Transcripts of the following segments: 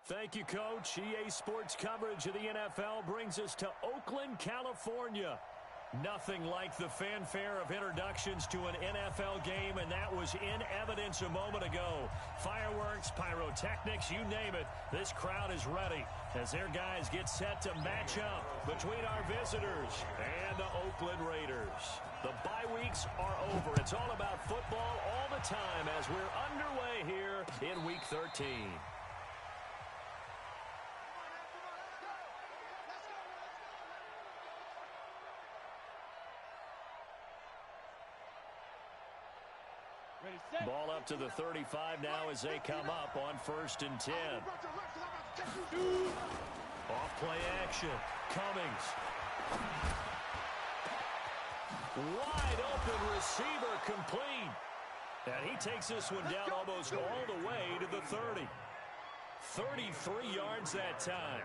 Thank you, Coach. EA Sports coverage of the NFL brings us to Oakland, California. Nothing like the fanfare of introductions to an NFL game, and that was in evidence a moment ago. Fireworks, pyrotechnics, you name it. This crowd is ready as their guys get set to match up between our visitors and the Oakland Raiders. The bye weeks are over. It's all about football all the time as we're underway here in Week 13. Ball up to the 35 now as they come up on 1st and 10. Off play action. Cummings. Wide open receiver complete. And he takes this one down almost all the way to the 30. 33 yards that time.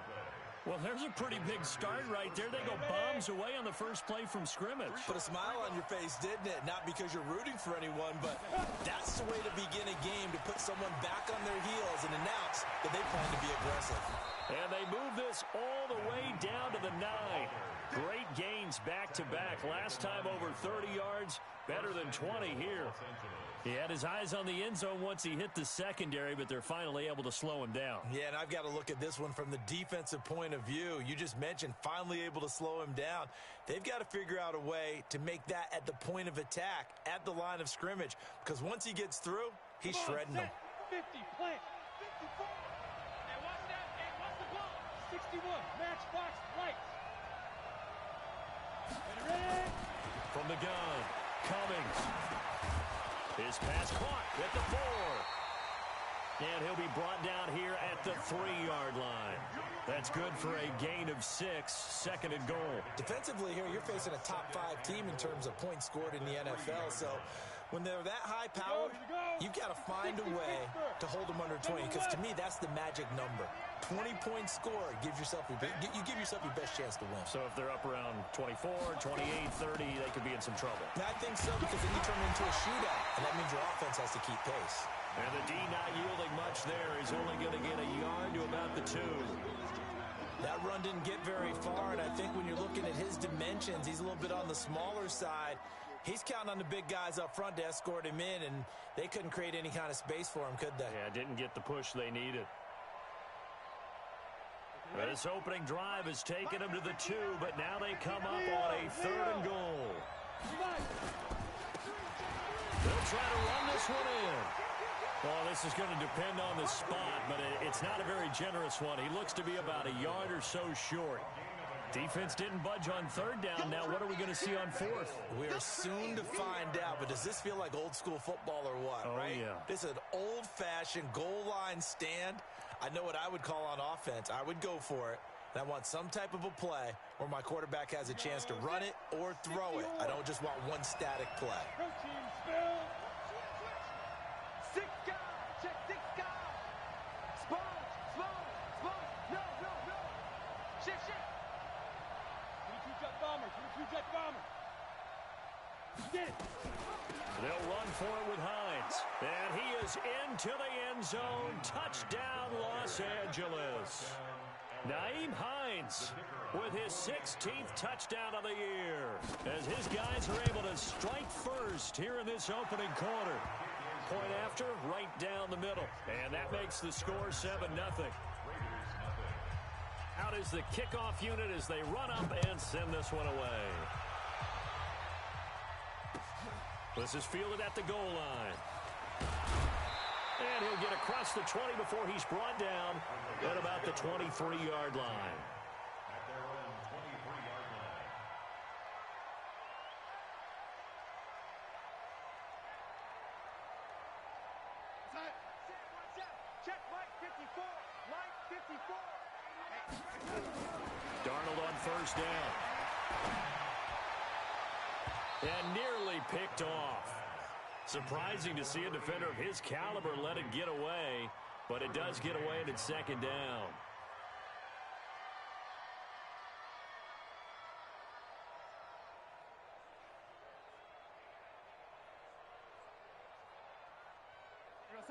Well, there's a pretty big start right there. They go bombs away on the first play from scrimmage. Put a smile on your face, didn't it? Not because you're rooting for anyone, but that's the way to begin a game, to put someone back on their heels and announce that they plan to be aggressive. And they move this all the way down to the 9. Great gains back-to-back. Last time over 30 yards, better than 20 here. He had his eyes on the end zone once he hit the secondary, but they're finally able to slow him down. Yeah, and I've got to look at this one from the defensive point of view. You just mentioned finally able to slow him down. They've got to figure out a way to make that at the point of attack, at the line of scrimmage, because once he gets through, he's shredding them. 50, plant, 54. Hey, watch that. Hey, watch the ball. 61, matchbox, lights. Ready? From the gun, Cummings. His pass caught at the 4. And he'll be brought down here at the 3-yard line. That's good for a gain of 6, 2nd and goal. Defensively here, you're facing a top-5 team in terms of points scored in the NFL. So when they're that high-powered, you've got to find a way to hold them under 20. Because to me, that's the magic number. 20 points scored, you give yourself your best chance to win. So if they're up around 24, 28, 30, they could be in some trouble. I think so, because then you turn it into a shootout, and that means your offense has to keep pace. And the D not yielding much there. He's only going to get a yard to about the 2. That run didn't get very far, and I think when you're looking at his dimensions, he's a little bit on the smaller side. He's counting on the big guys up front to escort him in, and they couldn't create any kind of space for him, could they? Yeah, didn't get the push they needed. This opening drive has taken them to the 2, but now they come up on a 3rd and goal. They'll try to run this one in. Well, this is going to depend on the spot, but it's not a very generous one. He looks to be about a yard or so short. Defense didn't budge on 3rd down. Now what are we going to see on 4th? We are soon to find out, but does this feel like old school football or what, right? Yeah. This is an old-fashioned goal line stand. I know what I would call on offense. I would go for it. And I want some type of a play where my quarterback has a chance to run it or throw it. I don't just want one static play. They'll run for it with Hines. And he is into the end zone. Touchdown, Los Angeles. Nyheim Hines with his 16th touchdown of the year as his guys are able to strike first here in this opening quarter. Point after, right down the middle. And that makes the score 7-0. Out is the kickoff unit as they run up and send this one away. This is fielded at the goal line. And he'll get across the 20 before he's brought down at about the 23-yard line. Check Mike 54. Mike 54. Darnold on 1st down. And nearly picked off. Surprising to see a defender of his caliber let it get away, but it does get away and it's 2nd down.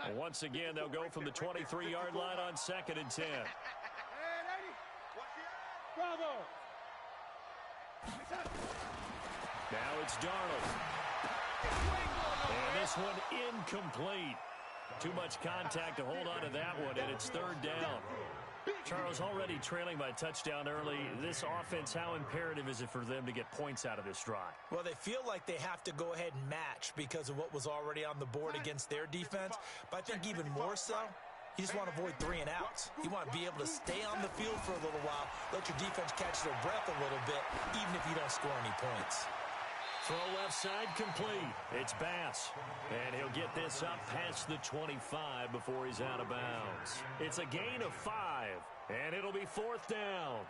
And once again, they'll go from the 23-yard line on 2nd and 10. Bravo. Now it's Darnold. And this one incomplete. Too much contact to hold on to that one, and it's 3rd down. Charles, already trailing by touchdown early. This offense, how imperative is it for them to get points out of this drive? Well, they feel like they have to go ahead and match because of what was already on the board against their defense. But I think even more so, you just want to avoid 3 and outs. You want to be able to stay on the field for a little while, let your defense catch their breath a little bit, even if you don't score any points. Throw left side complete. It's Bass. And he'll get this up past the 25 before he's out of bounds. It's a gain of 5. And it'll be 4th down.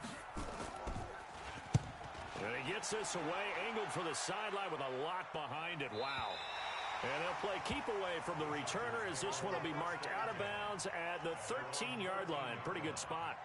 And he gets this away, angled for the sideline with a lot behind it. Wow. And they'll play keep away from the returner as this one will be marked out of bounds at the 13-yard line. Pretty good spot.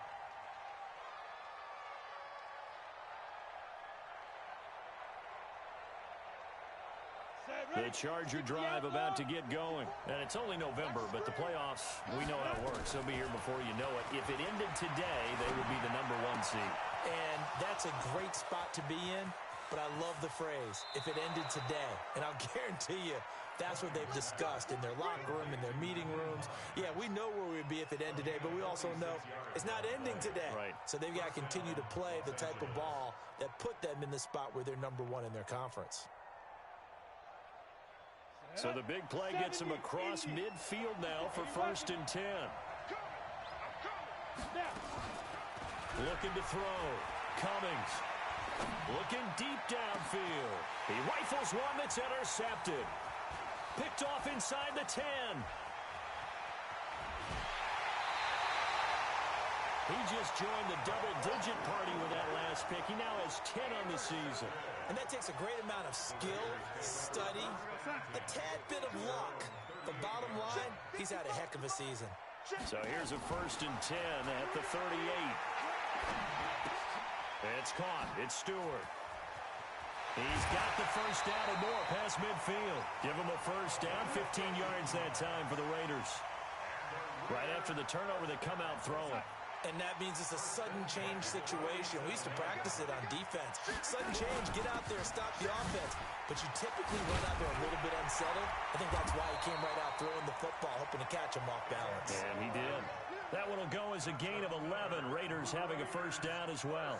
The Charger drive about to get going. And it's only November, but the playoffs, we know how it works. They'll be here before you know it. If it ended today, they would be the #1 seed. And that's a great spot to be in, but I love the phrase, if it ended today. And I'll guarantee you, that's what they've discussed in their locker room, in their meeting rooms. Yeah, we know where we'd be if it ended today, but we also know it's not ending today. Right. So they've got to continue to play the type of ball that put them in the spot where they're #1 in their conference. So the big play gets him across midfield now for 1st and 10. Looking to throw. Cummings. Looking deep downfield. He rifles one that's intercepted. Picked off inside the 10. He just joined the double-digit party with that last pick. He now has 10 on the season. And that takes a great amount of skill, study, a tad bit of luck. But bottom line, he's had a heck of a season. So here's a 1st and 10 at the 38. It's caught. It's Stewart. He's got the 1st down and more past midfield. Give him a 1st down, 15 yards that time for the Raiders. Right after the turnover, they come out throwing. And that means it's a sudden change situation. We used to practice it on defense. Sudden change, get out there, stop the offense. But you typically run out there a little bit unsettled. I think that's why he came right out throwing the football, hoping to catch him off balance. And he did. That one will go as a gain of 11. Raiders having a 1st down as well.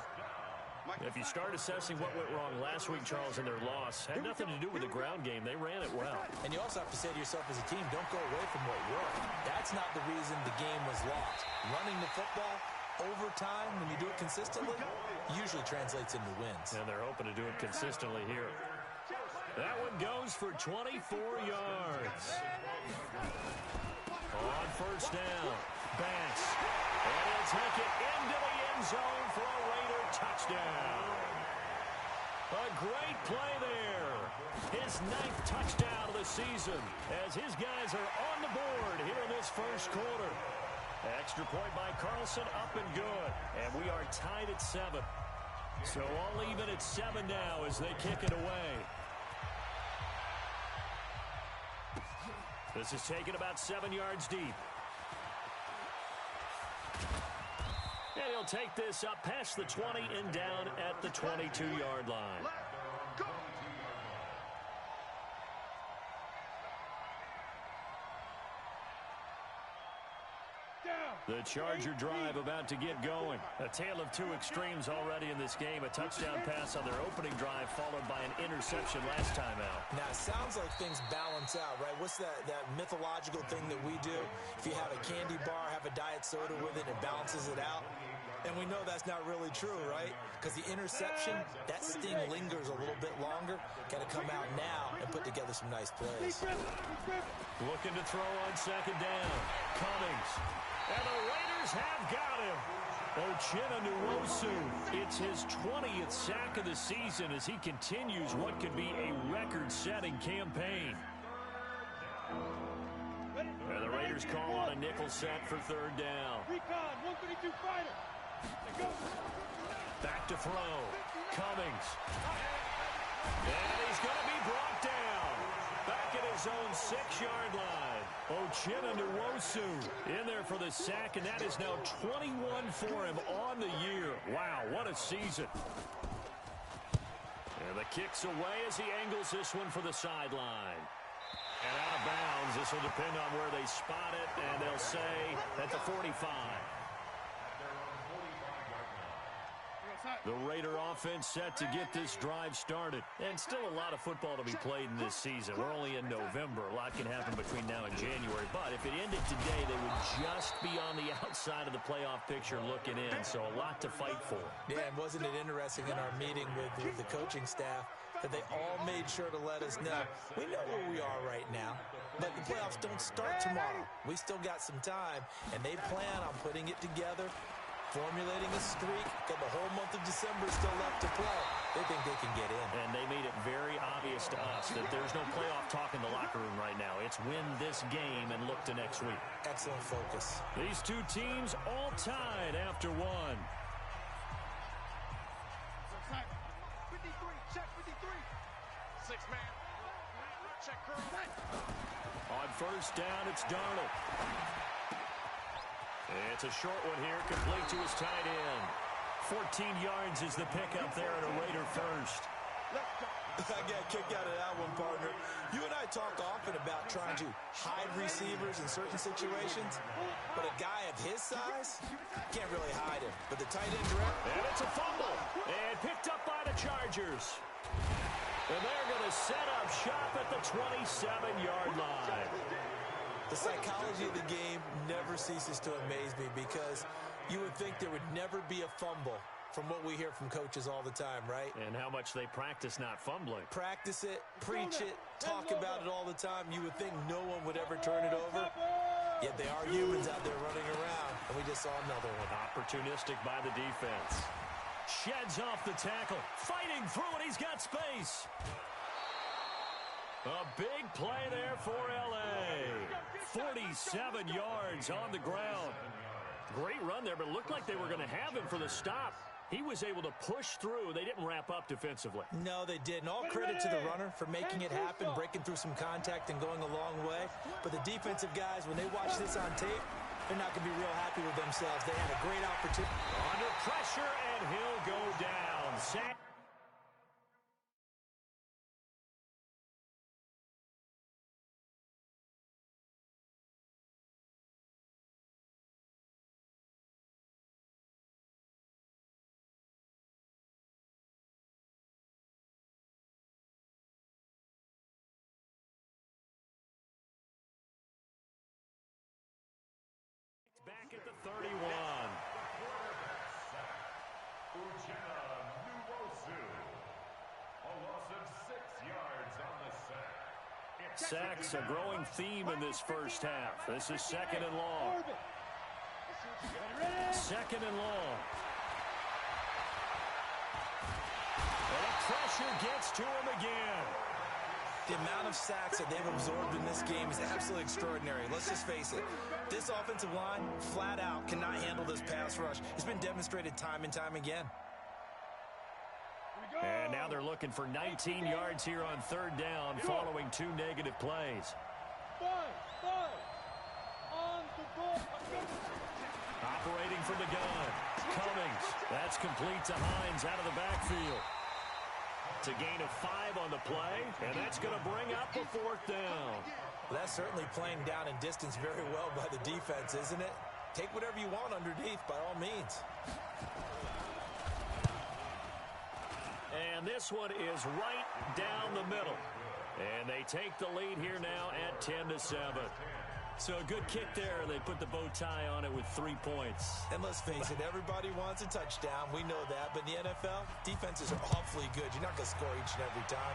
If you start assessing what went wrong last week, Charles, in their loss, had nothing to do with the ground game. They ran it well. And you also have to say to yourself as a team, don't go away from what worked. That's not the reason the game was lost. Running the football over time, when you do it consistently, usually translates into wins. And they're hoping to do it consistently here. That one goes for 24 yards. On 1st down, Bass. And he'll take it into the end zone for a Raider touchdown. A great play there. His 9th touchdown of the season as his guys are on the board here in this 1st quarter. Extra point by Carlson, up and good. And we are tied at 7. So all even at 7 now as they kick it away. This is taken about 7 yards deep. And he'll take this up past the 20 and down at the 22-yard line. The Charger drive about to get going. A tale of 2 extremes already in this game. A touchdown pass on their opening drive followed by an interception last time out. Now, it sounds like things balance out, right? What's that mythological thing that we do? If you have a candy bar, have a diet soda with it, it balances it out. And we know that's not really true, right? Because the interception, that sting lingers a little bit longer. Got to come out now and put together some nice plays. Looking to throw on 2nd down. Cummings. And the Raiders have got him. Uchenna Nwosu. It's his 20th sack of the season as he continues what could be a record-setting campaign. And the Raiders call on a nickel set for 3rd down. Recon, 132 fighter. Back to throw. Cummings. And he's going to be brought down. Back at his own 6-yard line. Uchenna in there for the sack, and that is now 21 for him on the year. Wow, what a season. And the kick's away as he angles this one for the sideline. And out of bounds. This will depend on where they spot it, and they'll say at the 45. The Raider offense set to get this drive started. And still a lot of football to be played in this season. We're only in November. A lot can happen between now and January. But if it ended today, they would just be on the outside of the playoff picture looking in. So a lot to fight for. Yeah, and wasn't it interesting in our meeting with the coaching staff that they all made sure to let us know. We know where we are right now, but the playoffs don't start tomorrow. We still got some time, and they plan on putting it together, formulating a streak, got the whole month of December still left to play. They think they can get in. And they made it very obvious to us that there's no playoff talk in the locker room right now. It's win this game and look to next week. Excellent focus. These two teams all tied after one. 53, check 53. 6-man. Check curl. On first down, it's Darnold. It's a short one here, complete to his tight end. 14 yards is the pickup there at a Raider first. I got kicked out of that one, partner. You and I talk often about trying to hide receivers in certain situations, but a guy of his size can't really hide him. But the tight end direct. And it's a fumble. And picked up by the Chargers. And they're going to set up shop at the 27-yard line. The psychology of the game never ceases to amaze me because you would think there would never be a fumble from what we hear from coaches all the time, right? And how much they practice not fumbling. Practice it, preach it, talk about it all the time. You would think no one would ever turn it over. Yet they are humans out there running around, and we just saw another one. Opportunistic by the defense. Sheds off the tackle. Fighting through it. He's got space. A big play there for L.A. 47 yards on the ground. Great run there, but it looked like they were going to have him for the stop. He was able to push through. They didn't wrap up defensively. No, they didn't. All credit to the runner for making it happen, breaking through some contact and going a long way. But the defensive guys, when they watch this on tape, they're not going to be real happy with themselves. They had a great opportunity. Under pressure, and he'll go down. Sack. Back at the 31. Sacks a growing theme in this first half. This is second and long. Second and long. And the pressure gets to him again. The amount of sacks that they've absorbed in this game is absolutely extraordinary. Let's just face it. This offensive line, flat out, cannot handle this pass rush. It's been demonstrated time and time again. And now they're looking for 19 yards here on third down following two negative plays. Operating from the gun. Cummings. That's complete to Hines out of the backfield. To gain a 5 on the play, and that's going to bring up a fourth down. Well, that's certainly playing down in distance very well by the defense, isn't it? Take whatever you want underneath, by all means. And this one is right down the middle. And they take the lead here now at 10-7. So a good kick there. They put the bow tie on it with 3 points. And let's face it, everybody wants a touchdown. We know that. But in the NFL, defenses are awfully good. You're not going to score each and every time.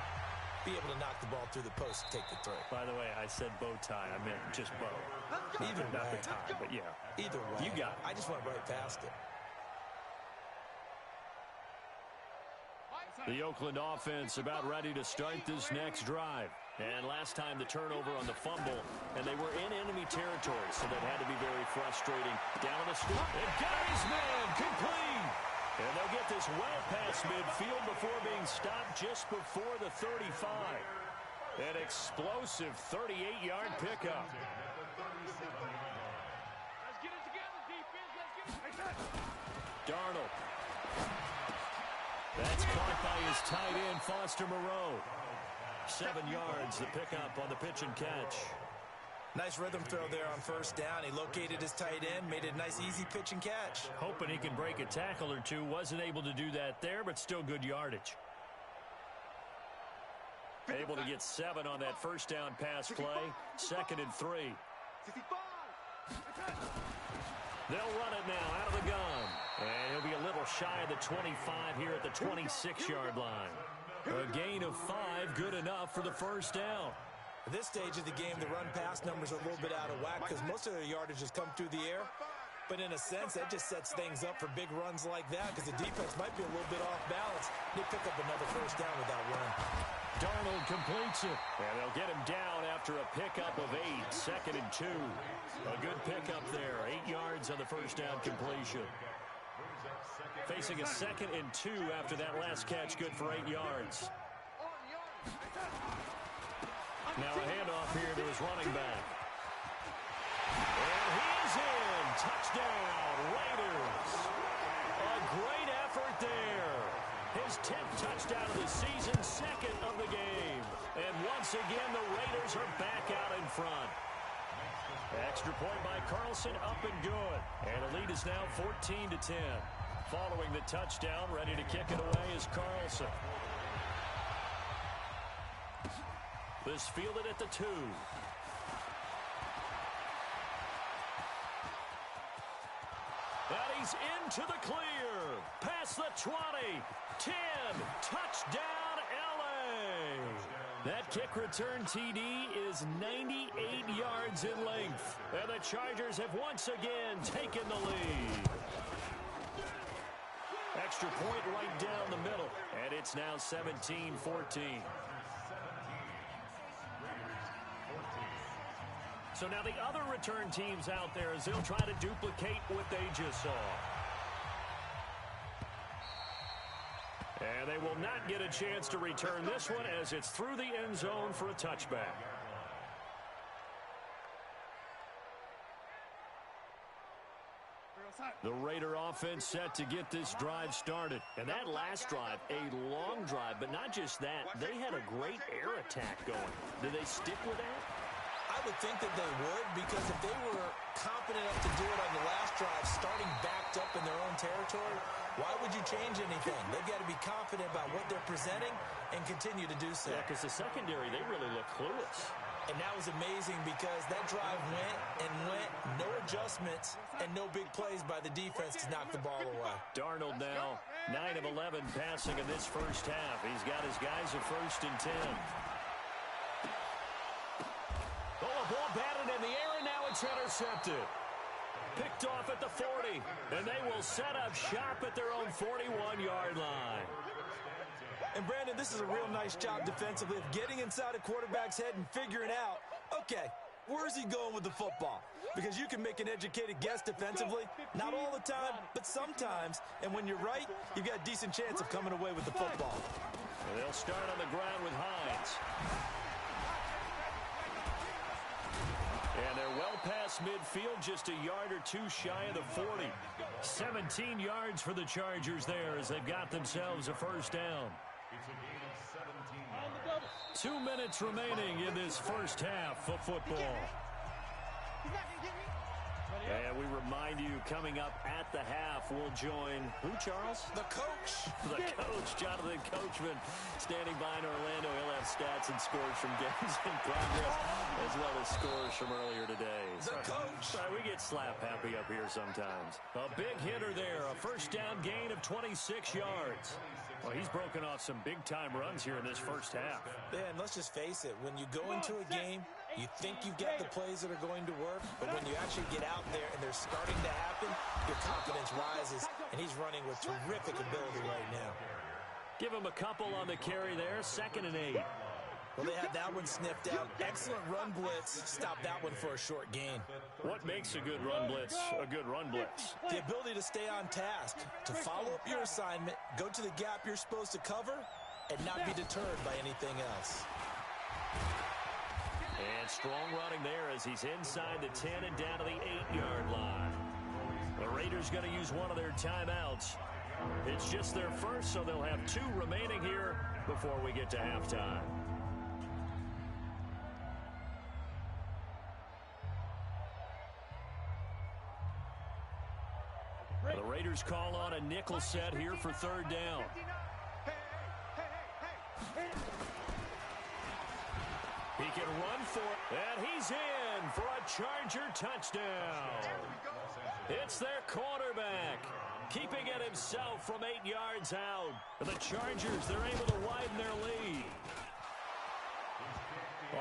Be able to knock the ball through the post and take the throw. By the way, I said bow tie. I meant just bow. Either way. Not the tie, but yeah. Either way. You got it. I just went right past it. The Oakland offense about ready to start this next drive. And last time the turnover on the fumble, and they were in enemy territory, so that had to be very frustrating. Down the scoop, and got his man complete. And they'll get this well past midfield before being stopped just before the 35. An explosive 38-yard pickup. Let's get it together, defense. Let's get it. Darnold. That's caught by his tight end, Foster Moreau. 7 yards, the pickup on the pitch and catch. Nice rhythm throw there on first down. He located his tight end, made it a nice, easy pitch and catch. Hoping he can break a tackle or two. Wasn't able to do that there, but still good yardage. Able to get 7 on that first down pass play. 2nd and 3. They'll run it now out of the gun. And he'll be a little shy of the 25 here at the 26-yard line. A gain of 5, good enough for the first down. At this stage of the game, the run-pass numbers are a little bit out of whack because most of their yardage has come through the air. But in a sense, that just sets things up for big runs like that because the defense might be a little bit off balance. They pick up another first down with that run. Darnold completes it. And they'll get him down after a pickup of 8. 2nd and 2. A good pickup there. 8 yards on the first down completion. Facing a 2nd and 2 after that last catch. Good for 8 yards. Now a handoff here to his running back. And he's in. Touchdown, Raiders. A great effort there. His 10th touchdown of the season, 2nd of the game. And once again, the Raiders are back out in front. Extra point by Carlson, up and good. And the lead is now 14-10. Following the touchdown, ready to kick it away is Carlson. This fielded at the 2. And he's into the clear. Past the 20. 10. Touchdown, L.A. That kick return TD is 98 yards in length. And the Chargers have once again taken the lead. Extra point right down the middle. And it's now 17-14. So now the other return teams out there as they'll try to duplicate what they just saw. And they will not get a chance to return this one as it's through the end zone for a touchback. The Raider offense set to get this drive started. And that last drive, a long drive, but not just that. They had a great air attack going. Did they stick with that? I would think that they would because if they were confident enough to do it on the last drive, starting backed up in their own territory, why would you change anything? They've got to be confident about what they're presenting and continue to do so. Yeah, because the secondary, they really look clueless. And that was amazing because that drive went and went, no adjustments, and no big plays by the defense to knock the ball away. Darnold now, 9 of 11 passing in this first half. He's got his guys at 1st and 10. Oh, a ball batted in the air, and now it's intercepted. Picked off at the 40, and they will set up shop at their own 41-yard line. And, Brandon, this is a real nice job defensively of getting inside a quarterback's head and figuring out, okay, where's he going with the football? Because you can make an educated guess defensively, not all the time, but sometimes. And when you're right, you've got a decent chance of coming away with the football. And they'll start on the ground with Hines. And they're well past midfield, just a yard or two shy of the 40. 17 yards for the Chargers there as they've got themselves a first down. 2 minutes remaining in this first half of football. And we remind you, coming up at the half, we'll join who, Charles? The coach. The coach, Jonathan Coachman, standing by in Orlando. He'll have stats and scores from games in progress, as well as scores from earlier today. The coach. Sorry, we get slap happy up here sometimes. A big hitter there, a first down gain of 26 yards. Well, he's broken off some big-time runs here in this first half. Yeah, and let's just face it, when you go into a game, you think you've got the plays that are going to work, but when you actually get out there and they're starting to happen, your confidence rises, and he's running with terrific ability right now. Give him a couple on the carry there, 2nd and 8. Well, they had that one sniffed out. Excellent run blitz. Stop that one for a short gain. What makes a good run blitz a good run blitz? The ability to stay on task, to follow up your assignment, go to the gap you're supposed to cover, and not be deterred by anything else. And strong running there as he's inside the 10 and down to the 8-yard line. The Raiders going to use one of their timeouts. It's just their first, so they'll have 2 remaining here before we get to halftime. The Raiders call on a nickel set here for 3rd down. He can run for it, and he's in for a Charger touchdown. It's their quarterback, keeping it himself from 8 yards out. The Chargers, they're able to widen their lead.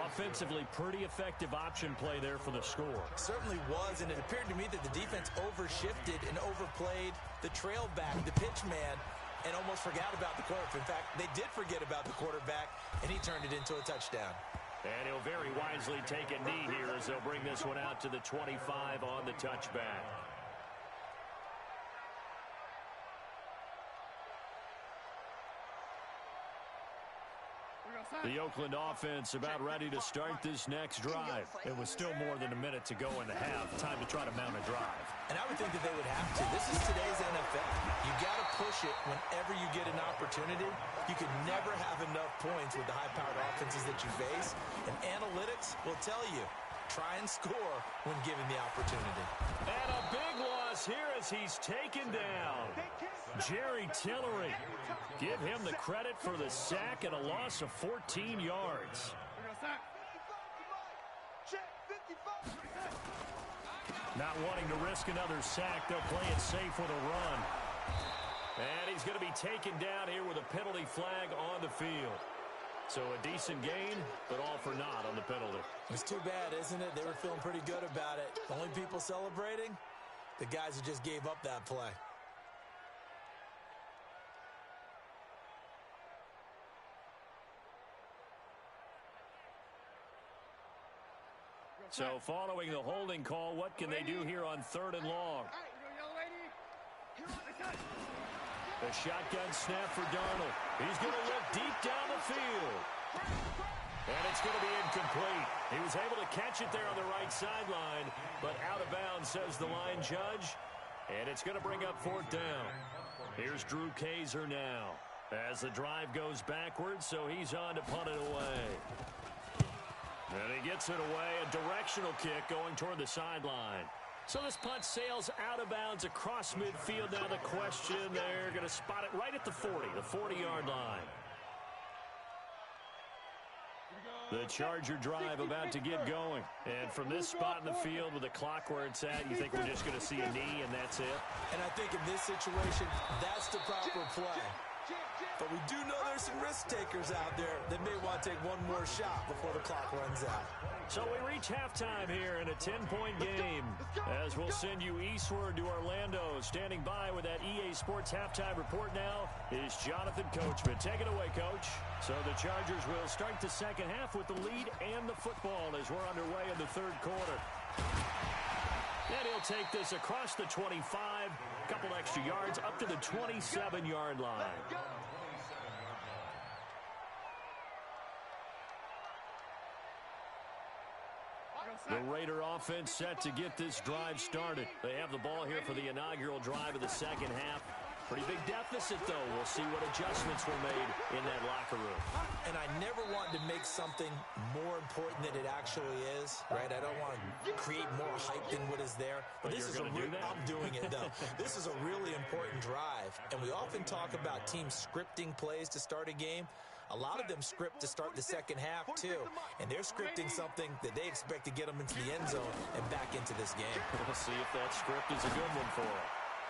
Offensively, pretty effective option play there for the score. Certainly was, and it appeared to me that the defense overshifted and overplayed the trail back, the pitch man, and almost forgot about the quarterback. In fact, they did forget about the quarterback, and he turned it into a touchdown. And he'll very wisely take a knee here as they'll bring this one out to the 25 on the touchback. The Oakland offense about ready to start this next drive. It was still more than a minute to go in the half. Time to try to mount a drive. And I would think that they would have to. This is today's NFL. You got to push it whenever you get an opportunity. You can never have enough points with the high-powered offenses that you face. And analytics will tell you, try and score when given the opportunity. And a big loss here as he's taken down. Jerry Tillery. Give him the credit for the sack and a loss of 14 yards. Not wanting to risk another sack, they'll play it safe with a run. And he's going to be taken down here with a penalty flag on the field. So a decent gain, but all for naught on the penalty. It's too bad, isn't it? They were feeling pretty good about it. The only people celebrating, the guys who just gave up that play. So following the holding call, what can they do here on 3rd and long? The shotgun snap for Darnold. He's going to look deep down the field. And it's going to be incomplete. He was able to catch it there on the right sideline, but out of bounds, says the line judge. And it's going to bring up 4th down. Here's Drew Kaiser now as the drive goes backwards, so he's on to punt it away. And he gets it away, a directional kick going toward the sideline. So this punt sails out of bounds across midfield. Now the question, they're going to spot it right at the 40, the 40-yard line. The Charger drive about to get going. And from this spot in the field with the clock where it's at, you think we're just going to see a knee and that's it? And I think in this situation, that's the proper play. But we do know there's some risk takers out there that may want to take one more shot before the clock runs out. So we reach halftime here in a 10-point game. As we'll send you eastward to Orlando. Standing by with that EA Sports halftime report now is Jonathan Coachman. Take it away, Coach. So the Chargers will start the second half with the lead and the football as we're underway in the 3rd quarter. And he'll take this across the 25, a couple extra yards up to the 27-yard line. The Raider offense set to get this drive started. They have the ball here for the inaugural drive of the second half. Pretty big deficit, though. We'll see what adjustments were made in that locker room. And I never want to make something more important than it actually is, right? I don't want to create more hype than what is there. But this is I'm doing it, though. This is a really important drive. And we often talk about teams scripting plays to start a game. A lot of them script to start the second half, too. And they're scripting something that they expect to get them into the end zone and back into this game. We'll see if that script is a good one for them.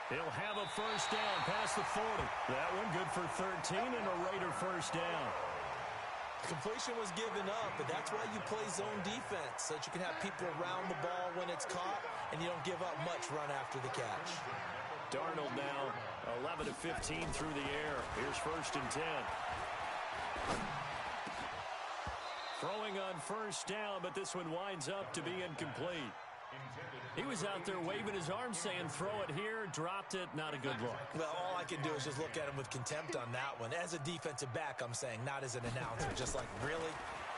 He'll have a first down past the 40. That one good for 13 and a Raider first down. Completion was given up, but that's why you play zone defense, so that you can have people around the ball when it's caught, and you don't give up much run after the catch. Darnold now 11 of 15 through the air. Here's 1st and 10. Throwing on first down, but this one winds up to be incomplete. He was out there waving his arms saying, throw it here, dropped it, not a good look. Well, all I can do is just look at him with contempt on that one. As a defensive back, I'm saying, not as an announcer, just like, really?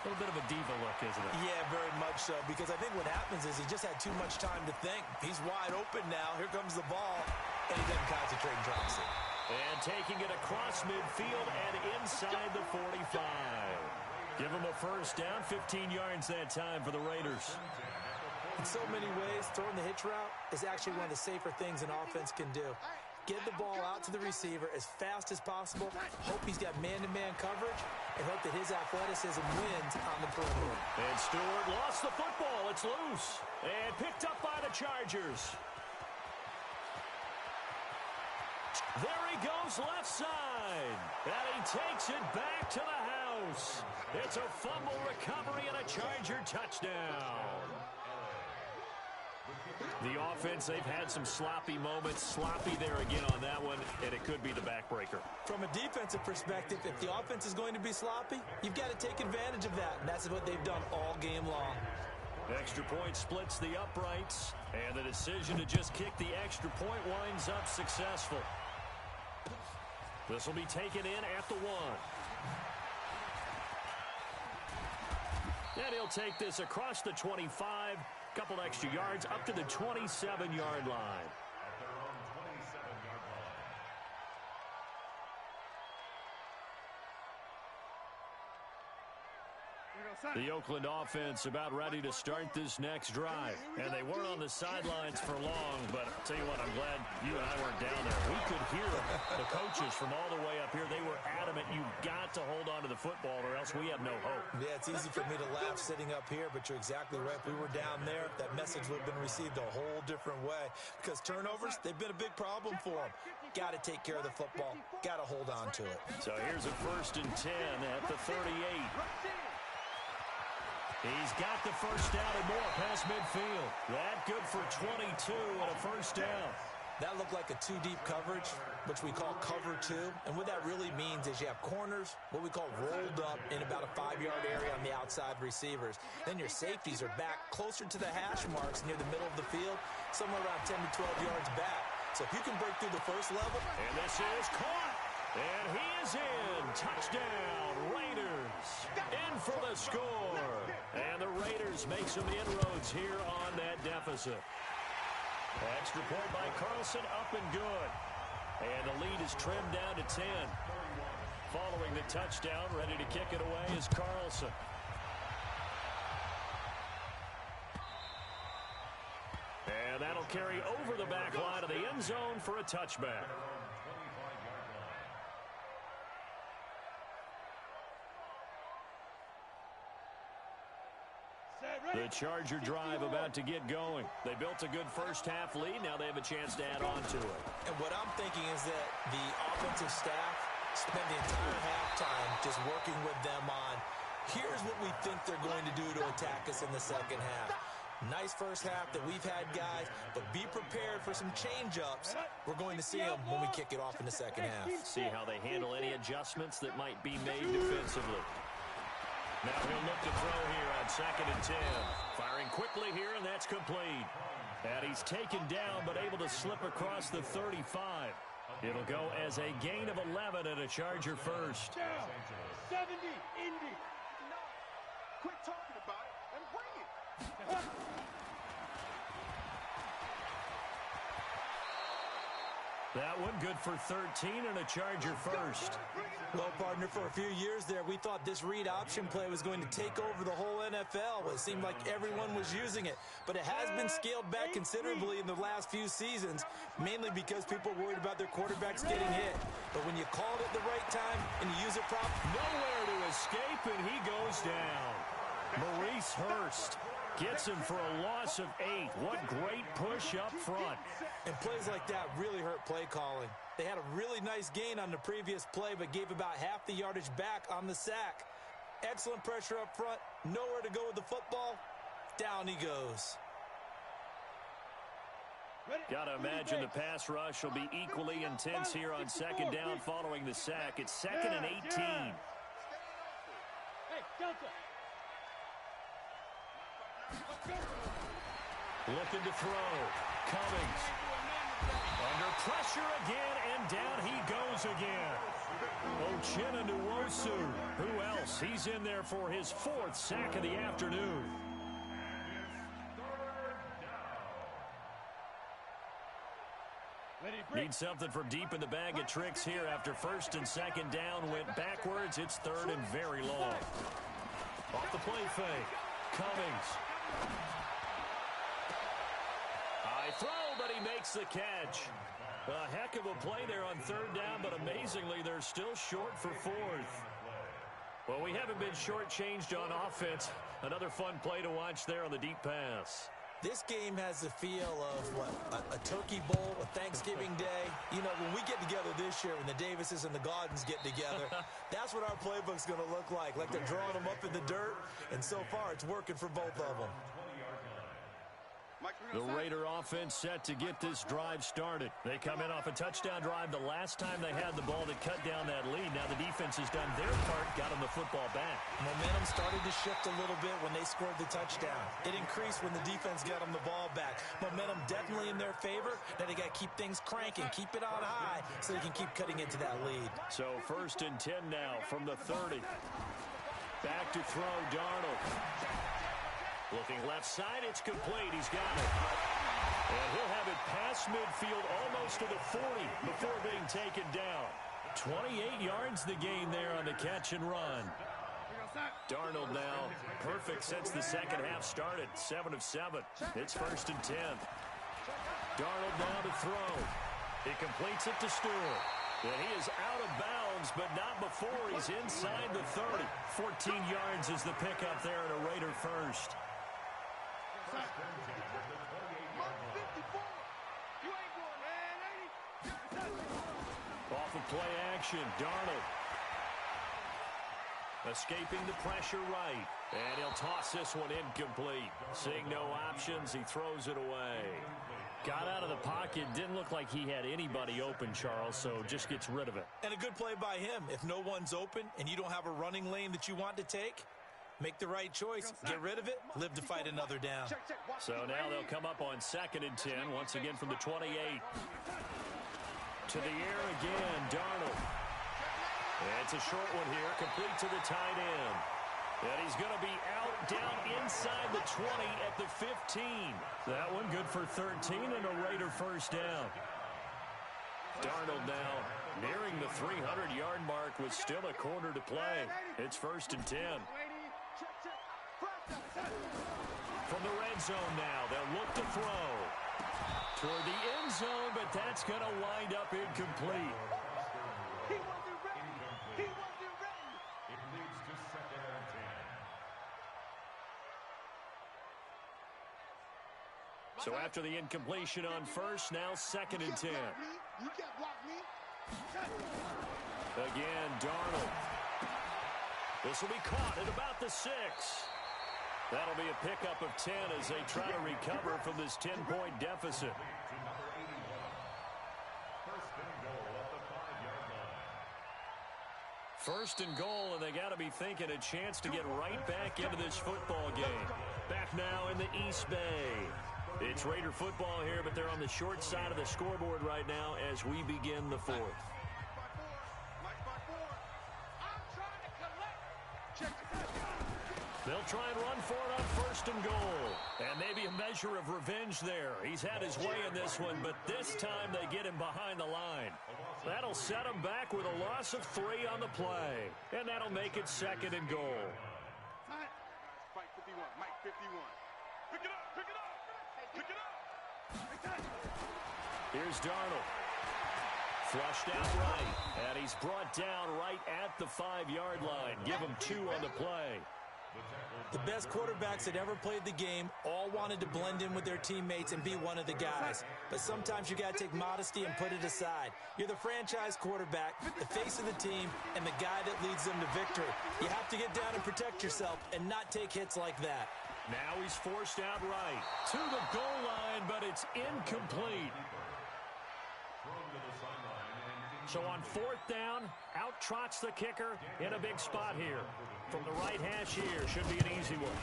A little bit of a diva look, isn't it? Yeah, very much so, because I think what happens is he just had too much time to think. He's wide open now. Here comes the ball, and he doesn't concentrate and drops it. And taking it across midfield and inside the 45. Give him a first down, 15 yards that time for the Raiders. In so many ways, throwing the hitch route is actually one of the safer things an offense can do. Get the ball out to the receiver as fast as possible, hope he's got man-to-man coverage, and hope that his athleticism wins on the perimeter. And Stewart lost the football. It's loose. And picked up by the Chargers. There he goes left side. And he takes it back to the house. It's a fumble recovery and a Charger touchdown. The offense, they've had some sloppy moments. Sloppy there again on that one, and it could be the backbreaker. From a defensive perspective, if the offense is going to be sloppy, you've got to take advantage of that, and that's what they've done all game long. Extra point splits the uprights, and the decision to just kick the extra point winds up successful. This will be taken in at the 1. And he'll take this across the 25. Couple extra yards up to the 27-yard line. The Oakland offense about ready to start this next drive. And they weren't on the sidelines for long, but I'll tell you what, I'm glad you and I weren't down there. We could hear the coaches from all the way up here. They were adamant, you've got to hold on to the football or else we have no hope. Yeah, it's easy for me to laugh sitting up here, but you're exactly right. If we were down there, that message would have been received a whole different way. Because turnovers, they've been a big problem for them. Got to take care of the football. Got to hold on to it. So here's a 1st and 10 at the 38. He's got the first down and more past midfield. That good for 22 and a first down. That looked like a two-deep coverage, which we call cover 2. And what that really means is you have corners, what we call rolled up in about a 5-yard area on the outside receivers. Then your safeties are back closer to the hash marks near the middle of the field, somewhere around 10 to 12 yards back. So if you can break through the first level. And this is caught. And he is in. Touchdown, Raiders. In for the score. And the Raiders make some inroads here on that deficit. Extra point by Carlson, up and good. And the lead is trimmed down to 10. Following the touchdown, ready to kick it away is Carlson. And that'll carry over the back line of the end zone for a touchback. The Charger drive about to get going. They built a good first-half lead. Now they have a chance to add on to it. And what I'm thinking is that the offensive staff spent the entire halftime just working with them on, here's what we think they're going to do to attack us in the second half. Nice first half that we've had, guys, but be prepared for some change-ups. We're going to see them when we kick it off in the second half. See how they handle any adjustments that might be made defensively. Now he'll look to throw here on 2nd and 10. Firing quickly here, and that's complete. And he's taken down, but able to slip across the 35. It'll go as a gain of 11 and a Charger first. Down. 70, Indy. Quit talking about it and bring it. That one good for 13 and a Charger first. Well, partner, for a few years there, we thought this read option play was going to take over the whole NFL. It seemed like everyone was using it, but it has been scaled back considerably in the last few seasons, mainly because people are worried about their quarterbacks getting hit. But when you called it the right time and you use it properly, nowhere to escape, and he goes down. Maurice Hurst gets him for a loss of 8. What great push up front. And plays like that really hurt play calling. They had a really nice gain on the previous play, but gave about half the yardage back on the sack. Excellent pressure up front. Nowhere to go with the football. Down he goes. Got to imagine the pass rush will be equally intense here on 2nd down following the sack. It's 2nd and 18. Hey, Delta. Looking to throw. Cummings. Under pressure again, and down he goes again. Uchenna Nwosu. Who else Yes, he's in there for his 4th sack of the afternoon. Need something from deep in the bag of tricks here after 1st and 2nd down went backwards. It's 3rd and very long. Off the play fake. Cummings. High throw, but he makes the catch. A heck of a play there on 3rd down, but amazingly, they're still short for 4th. Well, we haven't been shortchanged on offense. Another fun play to watch there on the deep pass. This game has the feel of, a turkey bowl, a Thanksgiving day. You know, when we get together this year, when the Davises and the Gaudens get together, that's what our playbook's going to look like they're drawing them up in the dirt, and so far it's working for both of them. The Raider offense set to get this drive started. They come in off a touchdown drive the last time they had the ball to cut down that lead. Now the defense has done their part, got them the football back. Momentum started to shift a little bit when they scored the touchdown. It increased when the defense got them the ball back. Momentum definitely in their favor. Now they got to keep things cranking, keep it on high so they can keep cutting into that lead. So 1st and 10 now from the 30. Back to throw, Darnold. Looking left side, it's complete. He's got it. And he'll have it past midfield almost to the 40 before being taken down. 28 yards the gain there on the catch and run. Darnold now perfect since the 2nd half started. 7 of 7. It's 1st and 10. Darnold now to throw. He completes it to Stewart. And he is out of bounds, but not before he's inside the 30. 14 yards is the pickup there and a Raider first. Off of play action, Darnold. Escaping the pressure right. And he'll toss this one incomplete. Seeing no options, he throws it away. Got out of the pocket. Didn't look like he had anybody open, Charles, so just gets rid of it. And a good play by him. If no one's open and you don't have a running lane that you want to take, make the right choice. Get rid of it. Live to fight another down. So now they'll come up on 2nd and 10. Once again from the 28. To the air again, Darnold. And it's a short one here. Complete to the tight end. And he's going to be out down inside the 20 at the 15. That one good for 13 and a Raider first down. Darnold now nearing the 300-yard mark with still a quarter to play. It's 1st and 10. From the red zone now, they'll look to throw. Toward the end zone, but that's going to wind up incomplete. He wasn't ready. He wasn't ready. It leads to 2nd and 10. So after the incompletion on 1st, now 2nd and 10. You can't block me. Again, Darnold. This will be caught at about the 6. That'll be a pickup of 10 as they try to recover from this 10-point deficit. First and goal, and they got to be thinking a chance to get right back into this football game. Back now in the East Bay. It's Raider football here, but they're on the short side of the scoreboard right now as we begin the 4th. They'll try and run for it on 1st and goal. And maybe a measure of revenge there. He's had his way in this one, but this time they get him behind the line. That'll set him back with a loss of 3 on the play. And that'll make it 2nd and goal. Mike 51. Mike 51. Pick it up. Pick it up. Pick it up. Here's Darnold. Flushed out right. And he's brought down right at the 5-yard line. Give him 2 on the play. The best quarterbacks that ever played the game all wanted to blend in with their teammates and be one of the guys. But sometimes you got to take modesty and put it aside. You're the franchise quarterback, the face of the team, and the guy that leads them to victory. You have to get down and protect yourself and not take hits like that. Now he's forced out right to the goal line, but it's incomplete. So on 4th down, out trots the kicker in a big spot here. From the right hash here, should be an easy one.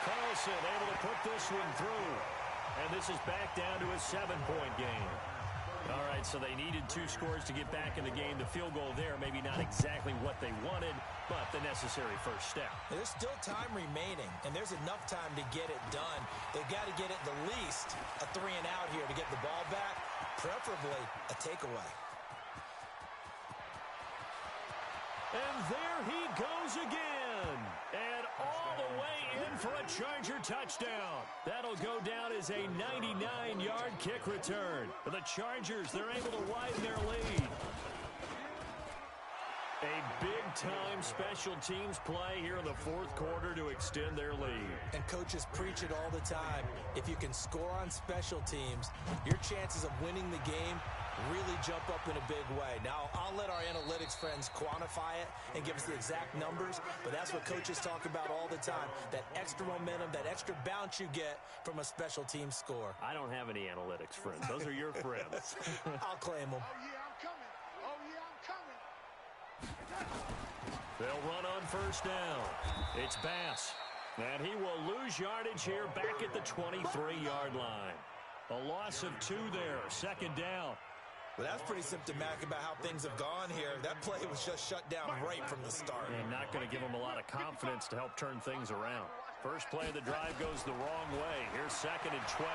Carlson able to put this one through. And this is back down to a 7-point game. All right, so they needed 2 scores to get back in the game. The field goal there, maybe not exactly what they wanted, but the necessary first step. There's still time remaining, and there's enough time to get it done. They've got to get it the least a 3-and-out here to get the ball back, preferably a takeaway. And there he goes again. And all the way in for a Charger touchdown. That'll go down as a 99-yard kick return. For the Chargers, they're able to widen their lead. A big-time special teams play here in the 4th quarter to extend their lead. And coaches preach it all the time. If you can score on special teams, your chances of winning the game really jump up in a big way. Now, I'll let our analytics friends quantify it and give us the exact numbers, but that's what coaches talk about all the time, that extra momentum, that extra bounce you get from a special team score. I don't have any analytics friends. Those are your friends. I'll claim them. Oh, yeah, I'm coming. Oh, yeah, I'm coming. They'll run on first down. It's Bass. And he will lose yardage here back at the 23-yard line. A loss of 2 there, 2nd down. Well, that's pretty symptomatic about how things have gone here. That play was just shut down right from the start. And not going to give him a lot of confidence to help turn things around. First play of the drive goes the wrong way. Here's 2nd and 12.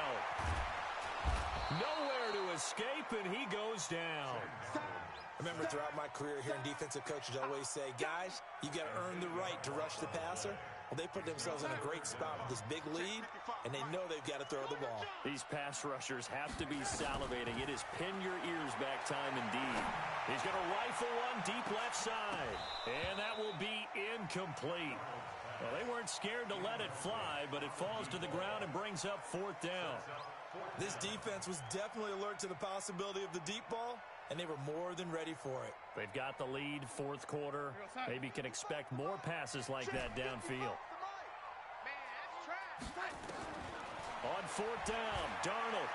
Nowhere to escape, and he goes down. I remember throughout my career here in defensive coaches, I always say, guys, you got to earn the right to rush the passer. Well, they put themselves in a great spot with this big lead, and they know they've got to throw the ball. These pass rushers have to be salivating. It is pin your ears back time indeed. He's going to rifle one deep left side, and that will be incomplete. Well, they weren't scared to let it fly, but it falls to the ground and brings up 4th down. This defense was definitely alert to the possibility of the deep ball, and they were more than ready for it. They've got the lead, 4th quarter. Maybe can expect more passes like that downfield. On 4th down, Darnold.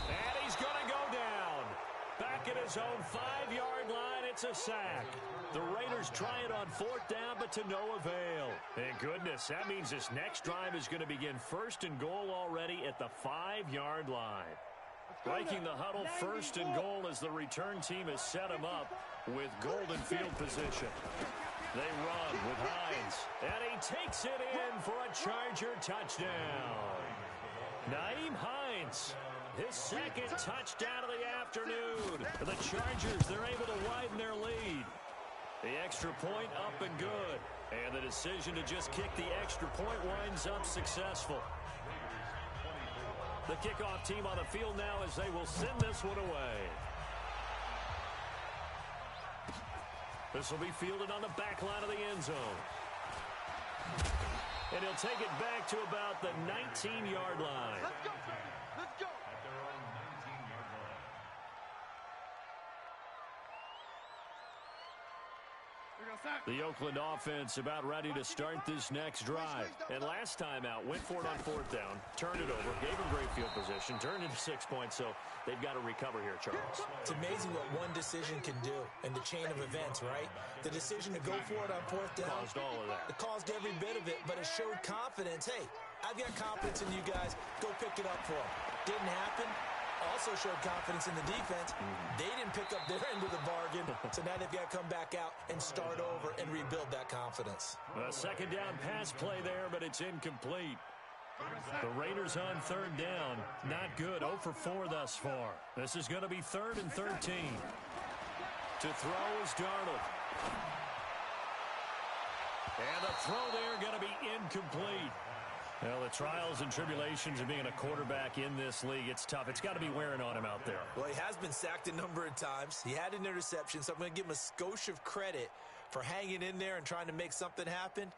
And he's going to go down. Back at his own 5-yard line, it's a sack. The Raiders try it on 4th down, but to no avail. Thank goodness, that means this next drive is going to begin 1st and goal already at the 5-yard line. Breaking the huddle, 1st and goal as the return team has set him up with golden field position. They run with Hines, and he takes it in for a Charger touchdown. Nyheim Hines, his 2nd touchdown of the afternoon. For the Chargers, they're able to widen their lead. The extra point up and good. And the decision to just kick the extra point winds up successful. The kickoff team on the field now as they will send this one away. This will be fielded on the back line of the end zone. And he'll take it back to about the 19-yard line. Let's go. Let's go. At their own 19-yard line. The Oakland offense about ready to start this next drive. And last time out, went for it on 4th down, turned it over, gave him great field position, turned into 6 points, so they've got to recover here, Charles. It's amazing what one decision can do in the chain of events, right? The decision to go for it on 4th down. Caused all of that. It caused every bit of it, but it showed confidence. Hey, I've got confidence in you guys. Go pick it up for them. Didn't happen. Also showed confidence in the defense. They didn't pick up their end of the bargain, so now they've got to come back out and start over and rebuild that confidence. A 2nd down pass play there, but it's incomplete. The Raiders on 3rd down. Not good. 0 for 4 thus far. This is going to be 3rd and 13. To throw is Darnold. And the throw there going to be incomplete. Well, the trials and tribulations of being a quarterback in this league, it's tough. It's got to be wearing on him out there. Well, he has been sacked a number of times. He had an interception, so I'm going to give him a skosh of credit for hanging in there and trying to make something happen,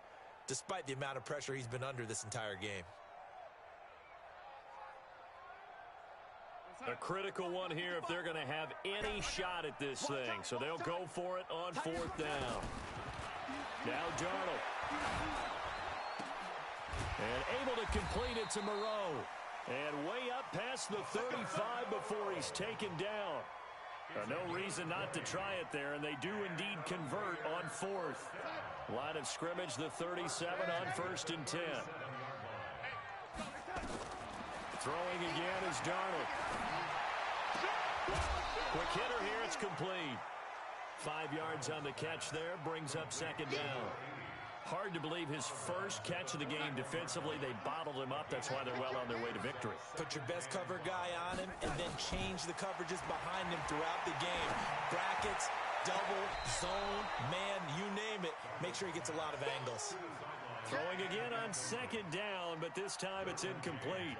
despite the amount of pressure he's been under this entire game. A critical one here if they're going to have any shot at this thing. So they'll go for it on 4th down. Now Darnold. And able to complete it to Moreau. And way up past the 35 before he's taken down. No reason not to try it there, and they do indeed convert on 4th. Line of scrimmage, the 37 on 1st and 10. Throwing again is Darnold. Quick hitter here, it's complete. 5 yards on the catch there, brings up second down. Hard to believe his first catch of the game defensively. They bottled him up. That's why they're well on their way to victory. Put your best cover guy on him and then change the coverages behind him throughout the game. Brackets, double, zone, man, you name it. Make sure he gets a lot of angles. Throwing again on second down, but this time it's incomplete.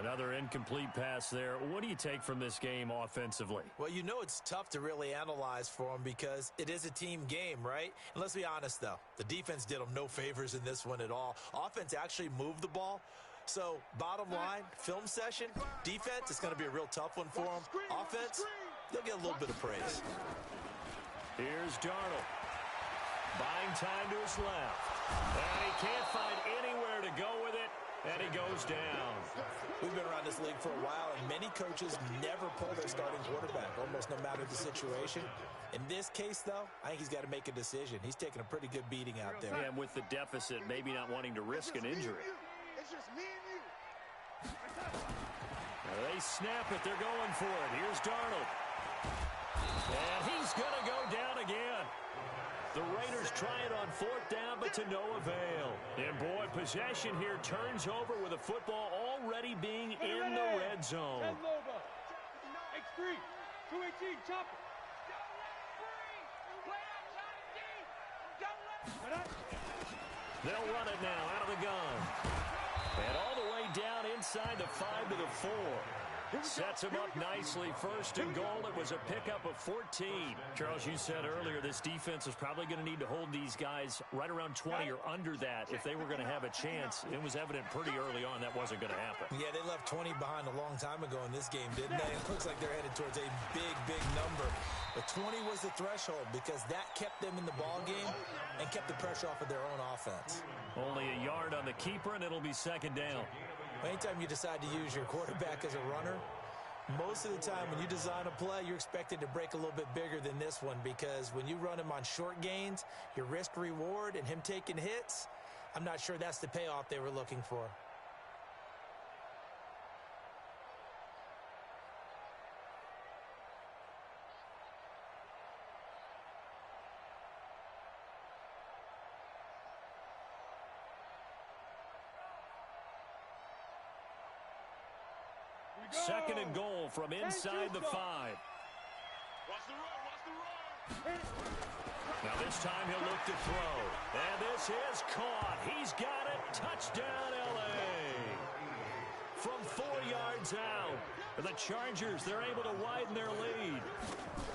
Another incomplete pass there. What do you take from this game offensively? Well, you know it's tough to really analyze for him because it is a team game, right? And let's be honest, though. The defense did them no favors in this one at all. Offense actually moved the ball. So, bottom line, film session, defense, it's going to be a real tough one for them. Offense, they'll get a little bit of praise. Here's Darnold. Buying time to his left. And he can't find anywhere to go with it. And he goes down. We've been around this league for a while, and many coaches never pull their starting quarterback, almost no matter the situation. In this case, though, I think he's got to make a decision. He's taking a pretty good beating out there. And with the deficit, maybe not wanting to risk an injury. It's just me and you. They snap it. They're going for it. Here's Darnold. And he's going to go down again. The Raiders try it on fourth down, but to no avail. And, boy, possession here turns over with a football already being in the red zone. X3, 218, chop it. They'll run it now out of the gun. And all the way down inside the 5 to the 4. Sets him up nicely. First and goal. It was a pickup of 14. Charles, you said earlier this defense is probably going to need to hold these guys right around 20 or under that if they were going to have a chance. It was evident pretty early on that wasn't going to happen. Yeah, they left 20 behind a long time ago in this game, didn't they? It looks like they're headed towards a big, big number. But 20 was the threshold because that kept them in the ball game and kept the pressure off of their own offense. Only a yard on the keeper, and it'll be second down. Anytime you decide to use your quarterback as a runner, most of the time when you design a play, you're expected to break a little bit bigger than this one because when you run him on short gains, your risk-reward and him taking hits, I'm not sure that's the payoff they were looking for. Second and goal from inside the 5. Watch the run. Now this time he'll look to throw. And this is caught. He's got it. Touchdown, L.A. From 4 yards out. The Chargers, they're able to widen their lead.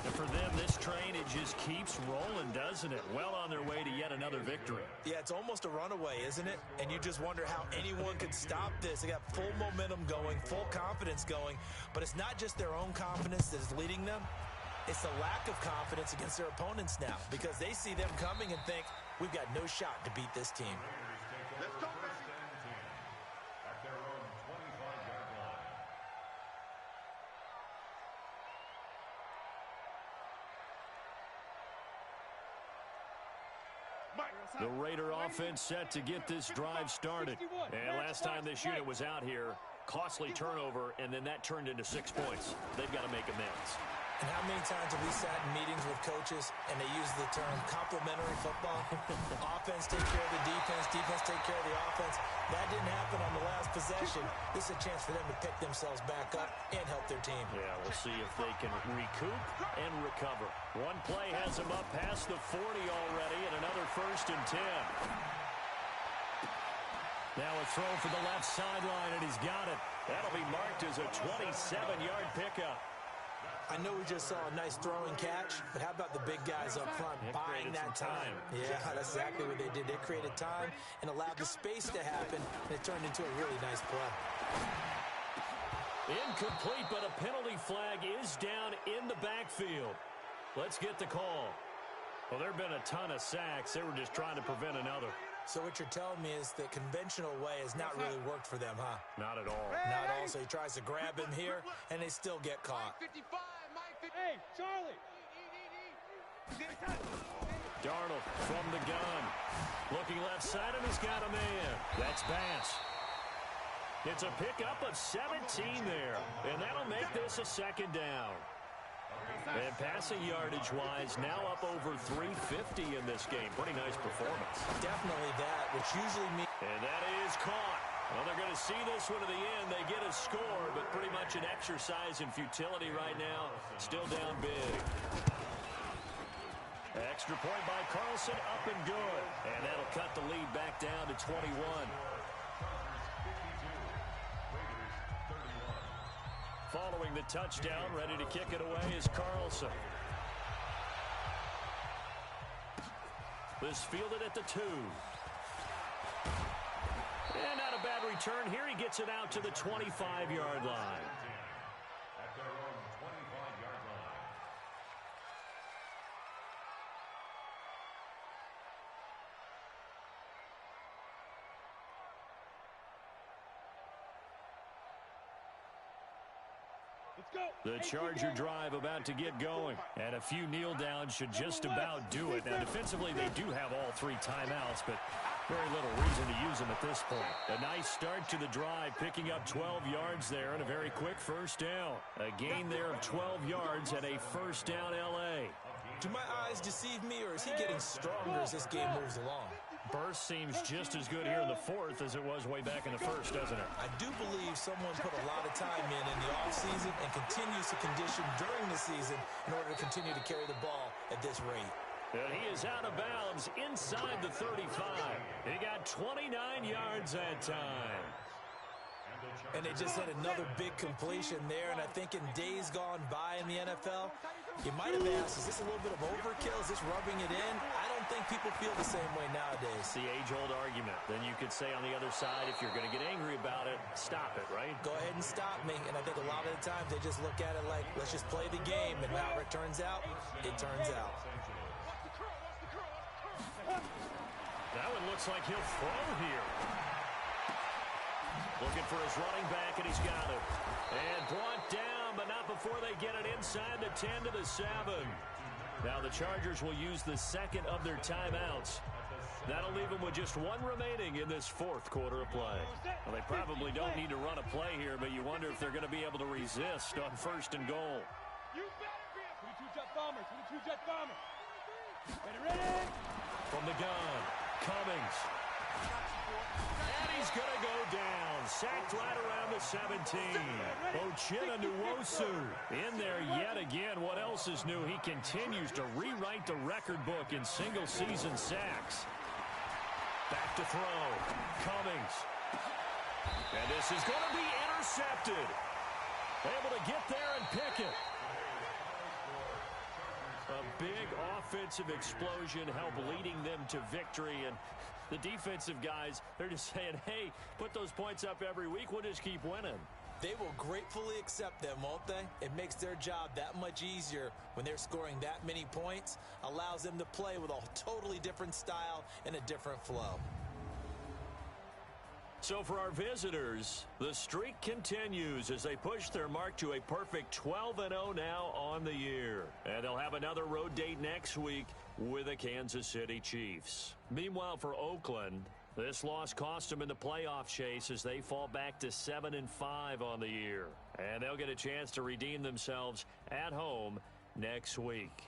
And for them, this train, it just keeps rolling, doesn't it? Well on their way to yet another victory. Yeah, it's almost a runaway, isn't it? And you just wonder how anyone could stop this. They got full momentum going, full confidence going. But it's not just their own confidence that is leading them. It's the lack of confidence against their opponents now because they see them coming and think, we've got no shot to beat this team. Let's go, baby. At their own 25-yard line. The Raider offense set to get this drive started. And last time this unit was out here, costly turnover, and then that turned into 6 points. They've got to make amends. And how many times have we sat in meetings with coaches and they use the term complementary football? Offense take care of the defense, defense take care of the offense. That didn't happen on the last possession. This is a chance for them to pick themselves back up and help their team. Yeah, we'll see if they can recoup and recover. One play has them up past the 40 already, and another 1st and 10. Now a throw for the left sideline, and he's got it. That'll be marked as a 27-yard pickup. I know we just saw a nice throwing catch, but how about the big guys up front buying that time? Yeah, that's exactly what they did. They created time and allowed the space to happen, and it turned into a really nice play. Incomplete, but a penalty flag is down in the backfield. Let's get the call. Well, there have been a ton of sacks. They were just trying to prevent another. So what you're telling me is the conventional way has not really worked for them, huh? Not at all. Not at all. So he tries to grab him here, and they still get caught. Hey, Charlie. Darnold from the gun. Looking left side, and he's got a man. That's Bass. It's a pickup of 17 there, and that'll make this a second down. And passing yardage-wise, now up over 350 in this game. Pretty nice performance. Definitely that, which usually means... And that is caught. Well, they're going to see this one to the end. They get a score, but pretty much an exercise in futility right now. Still down big. Extra point by Carlson, up and good. And that'll cut the lead back down to 21. Following the touchdown, ready to kick it away is Carlson. This fielded at the 2. And not a bad return here. He gets it out to the 25-yard line. At their own 25-yard line. The Charger drive about to get going. And a few kneel downs should just about do it. Now, defensively, they do have all 3 timeouts, but very little reason to use them at this point. A nice start to the drive, picking up 12 yards there and a very quick first down. A gain there of 12 yards and a first down L.A. Do my eyes deceive me, or is he getting stronger as this game moves along? Burst seems just as good here in the 4th as it was way back in the 1st, doesn't it? I do believe someone put a lot of time in the offseason and continues to condition during the season in order to continue to carry the ball at this rate. And he is out of bounds inside the 35. He got 29 yards that time. And they just had another big completion there, and I think in days gone by in the NFL, you might have asked, is this a little bit of overkill? Is this rubbing it in? I don't think people feel the same way nowadays. It's the age-old argument. Then you could say on the other side, if you're going to get angry about it, stop it, right? Go ahead and stop me. And I think a lot of the times they just look at it like, let's just play the game, and however it turns out, it turns out. That one looks like he'll throw here. Looking for his running back, and he's got it. And brought down, but not before they get it inside the 10 to the 7. Now the Chargers will use the second of their timeouts. That'll leave them with just 1 remaining in this 4th quarter of play. Well, they probably don't need to run a play here, but you wonder if they're going to be able to resist on 1st and goal. 22-jet bomber, 22-jet bomber. Ready. From the gun, Cummings. And he's going to go down. Sacked right around the 17. Ochena Nwosu in there yet again. What else is new? He continues to rewrite the record book in single-season sacks. Back to throw. Cummings. And this is going to be intercepted. Able to get there and pick it. A big offensive explosion helped leading them to victory, and the defensive guys, they're just saying, hey, put those points up every week, we'll just keep winning. They will gratefully accept them, won't they? It makes their job that much easier when they're scoring that many points, allows them to play with a totally different style and a different flow. So for our visitors, the streak continues as they push their mark to a perfect 12-0 now on the year. And they'll have another road date next week with the Kansas City Chiefs. Meanwhile, for Oakland, this loss cost them in the playoff chase as they fall back to 7-5 on the year. And they'll get a chance to redeem themselves at home next week.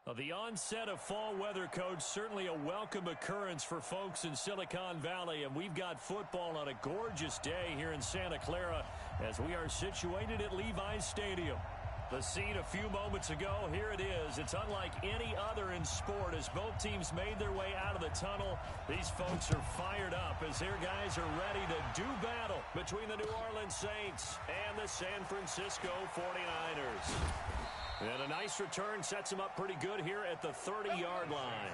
Well, the onset of fall weather, Coach, certainly a welcome occurrence for folks in Silicon Valley, and we've got football on a gorgeous day here in Santa Clara as we are situated at Levi's Stadium. The scene a few moments ago, here it is. It's unlike any other in sport as both teams made their way out of the tunnel. These folks are fired up as their guys are ready to do battle between the New Orleans Saints and the San Francisco 49ers. And a nice return sets them up pretty good here at the 30-yard line.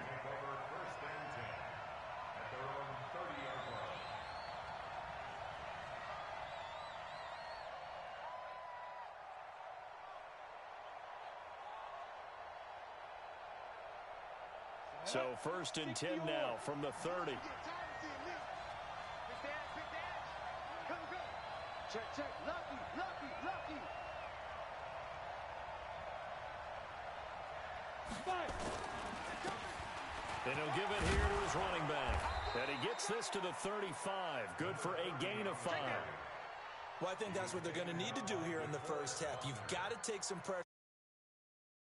So 1st and 10 now from the 30. Check. Lucky. And he'll give it here to his running back. And he gets this to the 35. Good for a gain of 5. Well, I think that's what they're going to need to do here in the first half. You've got to take some pressure